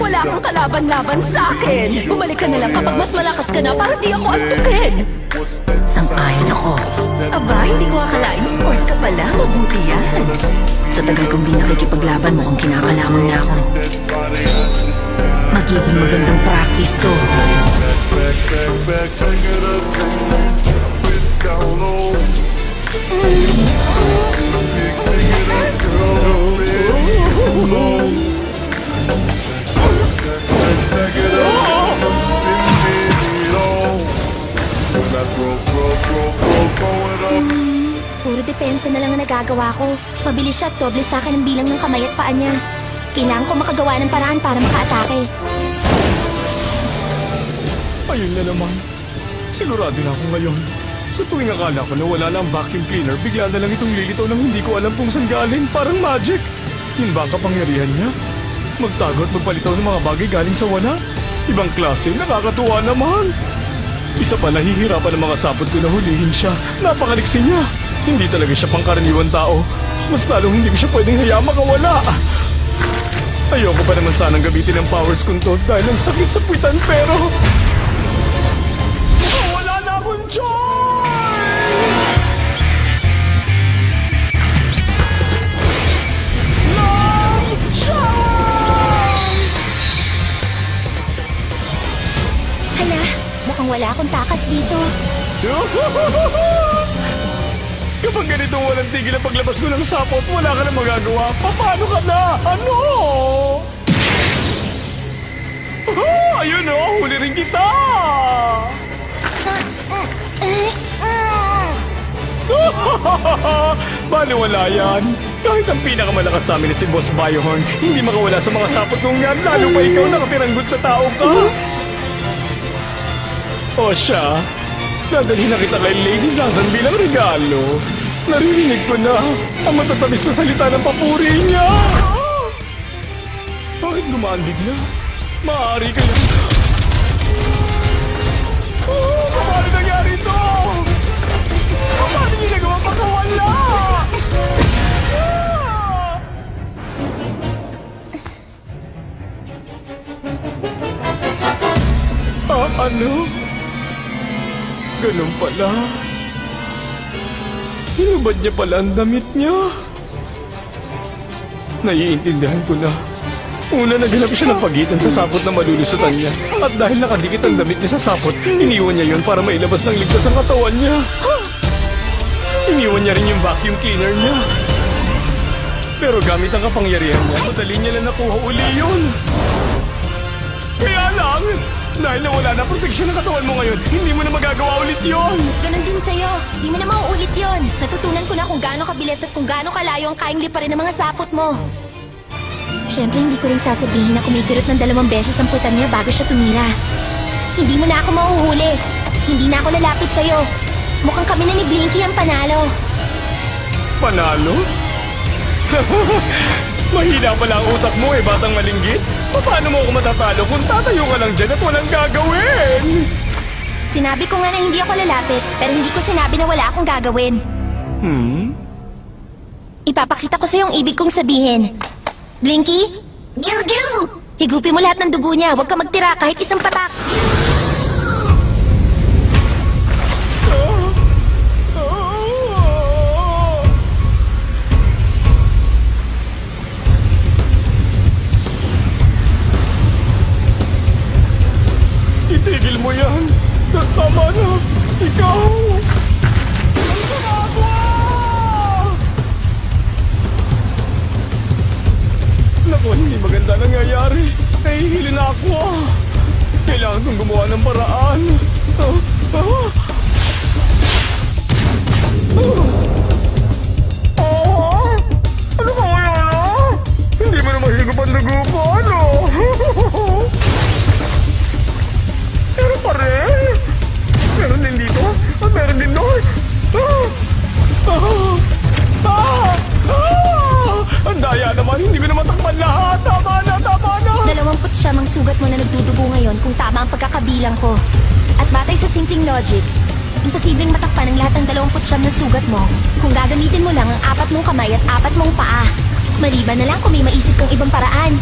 Wala kang kalaban-laban sa akin. Bumalik ka na lang kapag mas malakas ka na para di ako antukin. Sang-ayon ako. Aba, hindi ko akalaing sport ka pala. Mabuti yan. Sa tagal kong di nakikipaglaban, mukhang kinakalamang na ako. Magiging magandang practice to. Puro depensa na lang ang nagagawa ko. Mabilis siya at doble sa akin ang bilang ng kamay at paa niya. Kailangan ko makagawa ng paraan para makaatake. Ayun na naman. Sigurado na ako ngayon. Sa tuwing akala ko na wala na ang vacuum cleaner, bigla na lang itong lilitaw nang hindi ko alam kung saan galing. Parang magic. Yun ba ang kapangyarihan niya? Magtago at magpalitaw ng mga bagay galing sa wala? Ibang klase, nakakatuwa naman. Isa pa, nahihirapan ng mga sapot ko na hulihin siya. Napakaliksi niya. Hindi talaga siya pangkaraniwang tao. Mas lalong hindi ko siya pwedeng hayaan makawala. Ayoko pa naman sanang gamitin ang powers kong to dahil ang sakit sa puwitan, pero... wala na akong choice! No choice! Hala, mukhang wala akong takas dito. Kapag ganitong walang tigil ang paglabas ko ng sapot, wala ka na magagawa. Paano ka na? Ano? Oh, ayun oh, huli rin kita! Baliwala yan. Kahit ang pinakamalakas sa amin na si Boss Biohorn, hindi makawala sa mga sapot nung yan, lalo pa ikaw nakapiranggot na tao ka. O siya, dadalhin na kita kay Lady Zazan bilang regalo. Naririnig ko na ang matatamis na salita ng papuri niya. Bakit gumaan bigla? Maaari kaya... paano nangyari ito? Paano niyo nagawa makawala? Ano? Ganun pala. Hinubad niya pala ang damit niya. Naiintindihan ko na. Una, naghanap siya ng pagitan sa sapot na malulusutan niya. At dahil nakadikit ang damit niya sa sapot, iniwan niya yun para mailabas ng ligtas ang katawan niya. Iniwan niya rin yung vacuum cleaner niya. Pero gamit ang kapangyarihan niya, madali niya lang nakuha uli yun. Kaya lang, dahil nawala na proteksyon ng katawan mo ngayon, hindi mo na magagawa ulit yon. Ganon din sa'yo. Di mo na mauulit yon. Natutunan ko na kung gaano kabilis at kung gaano kalayo ang kaing liparin ng mga sapot mo. Siyempre, hindi ko rin sasabihin na kumikirot ng 2 beses ang putan niya bago siya tumira. Hindi mo na ako mauhuli. Hindi na ako lalapit sa'yo. Mukhang kami na ni Blinky ang panalo. Panalo? Mahina pala ang utak mo eh, batang malinggit. Paano mo ako matatalo kung tatayo ka lang dyan at walang gagawin? Sinabi ko nga na hindi ako lalapit, pero hindi ko sinabi na wala akong gagawin. Ipapakita ko sa yung ibig kong sabihin. Blinky? Giu-giu! Higupin mo lahat ng dugo niya, huwag ka magtira kahit isang patak. Itigil mo yan! Tama na! Ikaw! Ang ginagawa! Naku, hindi maganda nangyayari. Nahihili na ako. Kailangan kong gumawa ng paraan. Ano ba kaya na? Hindi mo na mahigop ang dugo ko, ano? Meron pa rin. Meron din dito. At meron din doon. Ang daya naman. Hindi ko na matakpan lahat. Tama na, tama na. 20 sugat mo na nagdudugo ngayon kung tama ang pagkakabilang ko. At batay sa simpleng logic, Imposibleng matakpan ang lahat ng 29 na sugat mo kung gagamitin mo lang ang 4 mong kamay at 4 mong paa. Maliban na lang kung may maisip kang ibang paraan.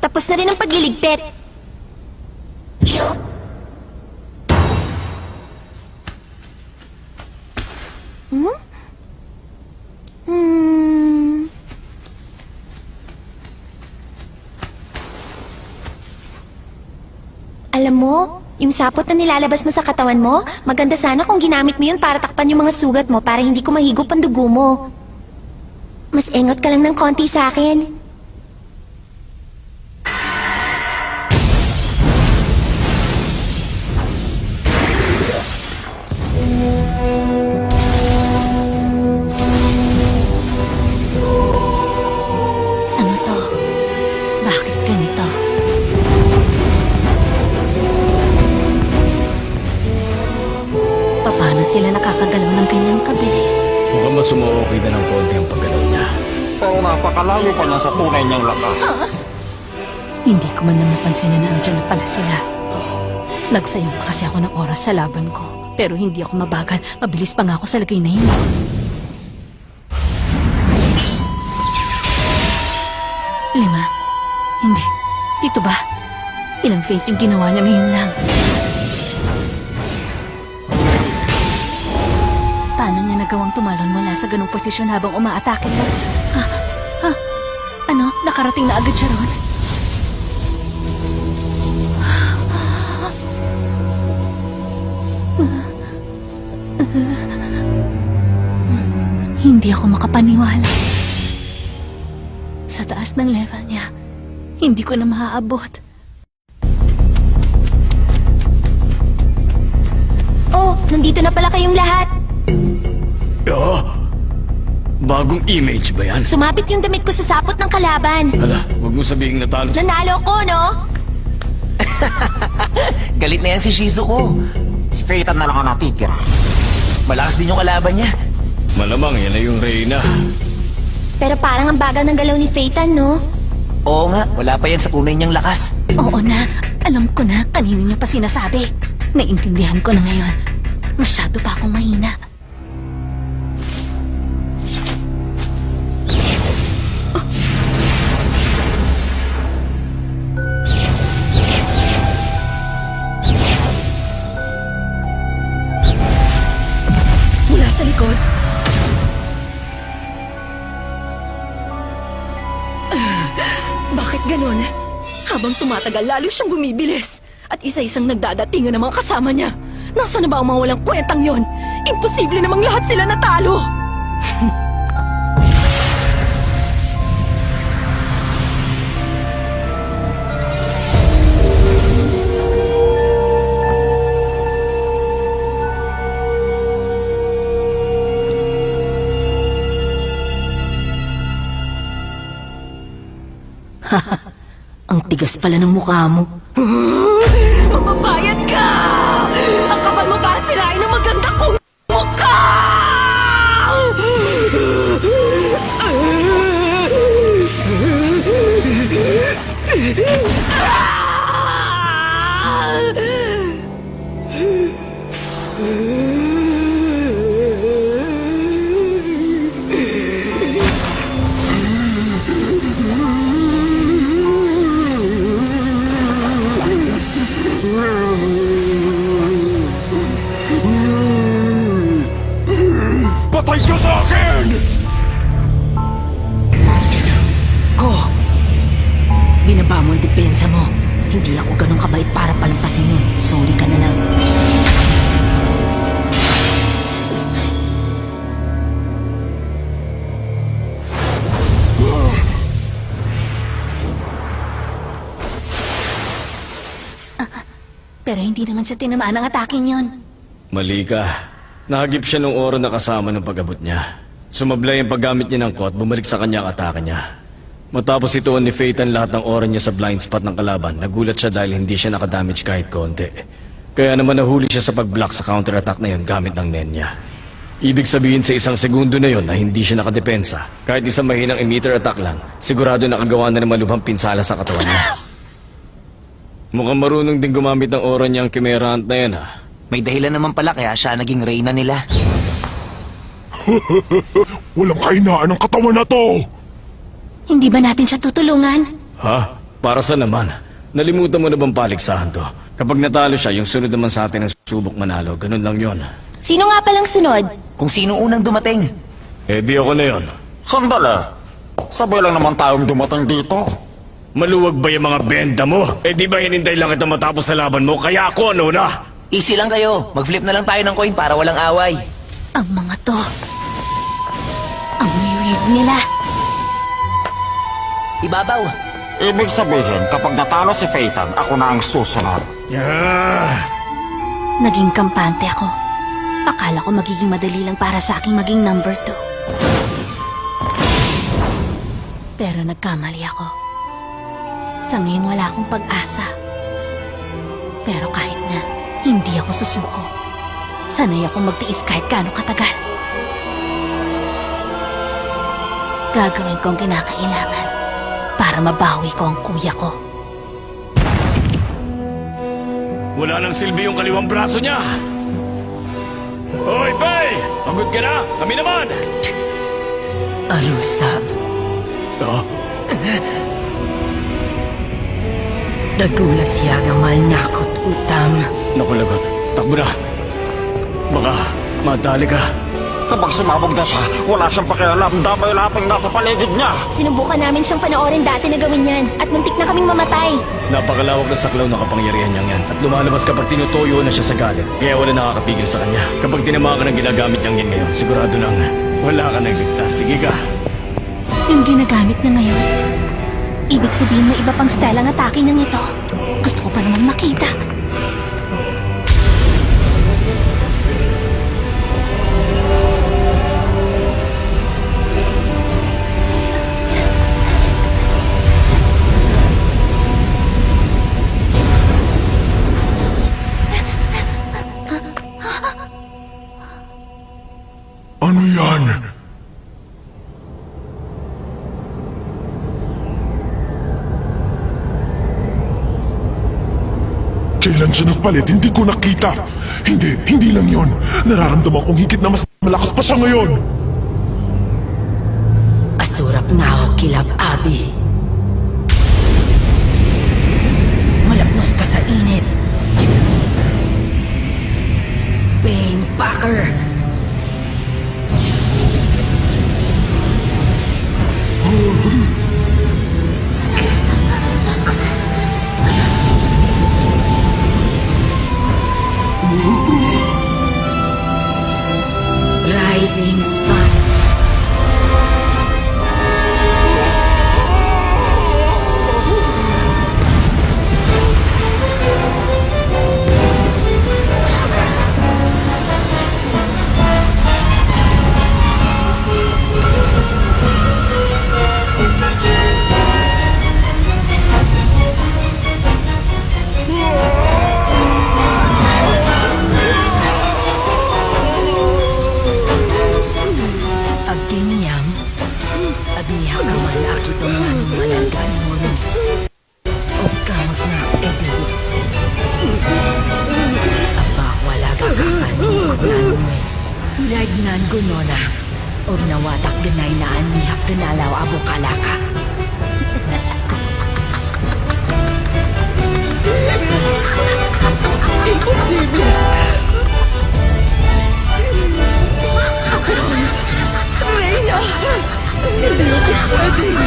Tapos na rin ang pagliligpit. Hmm? Hmm. Alam mo, yung sapot na nilalabas mo sa katawan mo, maganda sana kung ginamit mo yun para takpan yung mga sugat mo para hindi ko mahigop ang dugo mo. Mas engot ka lang ng konti sa akin. Ano to? Bakit ganito? Paano sila nakakagalaw ng ganyang kabilis? Mukhang mas okay na ng konti ang paggalaw niya. Pero napakalayo pa niya sa tunay niyang lakas. Hindi ko man lang napansin na nandiyan na pala sila. Nagsayang pa kasi ako ng oras sa laban ko. Pero hindi ako mabagal. Mabilis pa nga ako sa lagay na yun. Lima? Hindi. Dito ba? Ilang feint yung ginawa niya ngayon lang. Paano niya nagawang tumalon mula sa ganung posisyon habang umaatake ka? Ano? Nakarating na agad siya ron? Hindi ako makapaniwala. Sa taas ng level niya, hindi ko na maaabot. Oh, nandito na pala kayong lahat. Bagong image ba yan? Sumapit yung damit ko sa sapot ng kalaban. Hala, huwag mo sabihing natalo. Nanalo ko, no? Galit na yan si Shizuko. Si Phaeton na lang ang natitira. Malakas din yung kalaban niya. Malamang yan ay yung Reyna. Pero parang ang bagal ng galaw ni Phaeton, no? Oo nga, wala pa yan sa tunay niyang lakas. Oo na, alam ko na kanino niya pa sinasabi. Naintindihan ko na ngayon. Masyado pa akong mahina. Mula sa likod. Bakit ganon? Habang tumatagal, lalo siyang bumibilis. At isa-isang nagdadatingan ng mga kasama niya. Nasaan na ba ang mga walang kwentang yon? Imposible namang lahat sila natalo! Ang tigas pala ng mukha mo. Magbabayad ka! Ang kapal mo para sirain ang maganda kong mukha! Patay ka sa akin! Ko! Binaba mo ang depensa mo. Hindi ako ganun kabait para palampasin yun. Sorry ka na lang. Pero hindi naman siya tinamaan ng ataking yon. Mali ka. Nahagip siya nung oras na kasama ng pag-abot niya. Sumablay ang paggamit niya ng kot, bumalik sa kanya ang atake niya. Matapos ituon ni Phaeton lahat ng oras niya sa blind spot ng kalaban, nagulat siya dahil hindi siya nakadamage kahit konti. Kaya naman nahuli siya sa pag-block sa counter-attack na yun gamit ng nen niya. Ibig sabihin sa isang segundo na yun na hindi siya nakadepensa. Kahit isang mahinang emitter attack lang, sigurado nakagawa na ng malubhang pinsala sa katawan niya. Mukhang marunong din gumamit ng aura niyang Chimera Ant na yan ha. May dahilan naman pala kaya siya naging reyna nila. Walang kahinaan ang katawan na to! Hindi ba natin siya tutulungan? Ha? Para sa naman? Nalimutan mo na bang paligsahan to? Kapag natalo siya, yung sunod naman sa atin ang susubok manalo. Ganun lang yon. Sino nga palang sunod? Kung sino unang dumating. Eh di ako na yon. Sandali. Sabay lang naman tayong dumating dito. Maluwag ba yung mga benda mo? Eh di ba hinintay lang kita matapos sa laban mo? Kaya ako ano na? Easy lang kayo. Mag-flip na lang tayo ng coin para walang away. Ang mga to. Ang weird nila. Ibabaw. Ibig sabihin, kapag natalo si Phaeton, ako na ang susunod. Naging kampante ako. Akala ko magiging madali lang para sa aking maging number 2. Pero nagkamali ako. Sa ngayon wala akong pag-asa. Pero kahit na, hindi ako susuko. Sanay ako magtiis kahit gaano katagal. Gagawin ko ang kinakailangan para mabawi ko ang kuya ko. Wala nang silbi yung kaliwang braso niya. Hoy, Faye! Pagod ka na? Kami naman! Arusab, Oh, dagula siya nga malnakot utam. naku lagot. Takbo na. Baka madali ka. Kapag sumabog na siya, wala siyang pakialam. Damay lahat ang nasa paligid niya. Sinubukan namin siyang panoorin dati na gawin yan. At muntik na kaming mamatay. Napakalawak na saklaw ng kapangyarihan niyang yan at lumalabas kapag tinutuyo na siya sa galit. Kaya wala nakakapigil sa kanya. Kapag tinama ka ng ginagamit niyang yan ngayon, sigurado lang wala ka nang ligtas. Sige ka. Yung ginagamit na ngayon, ibig sabihin may iba pang style ang atake niyang ito. Gusto ko pa naman makita. Ano yan? Kailan siya nagpalit? Hindi ko nakita. Hindi lang yon. Nararamdaman kong higit na mas malakas pa siya ngayon. Asurap na ako kilab, Abi. Malapnos ka sa init. Bane Packer. Rising Sun. Aginiam, abiha ka man akito man malanggan monos. O kamot na edi. Aba, wala ka kakanong kunanwe. Hinagnan ko nona. O nawatak ganay na anihak ganalaw abo kalaka. Imposible! Reyna! Hindi ako pwede.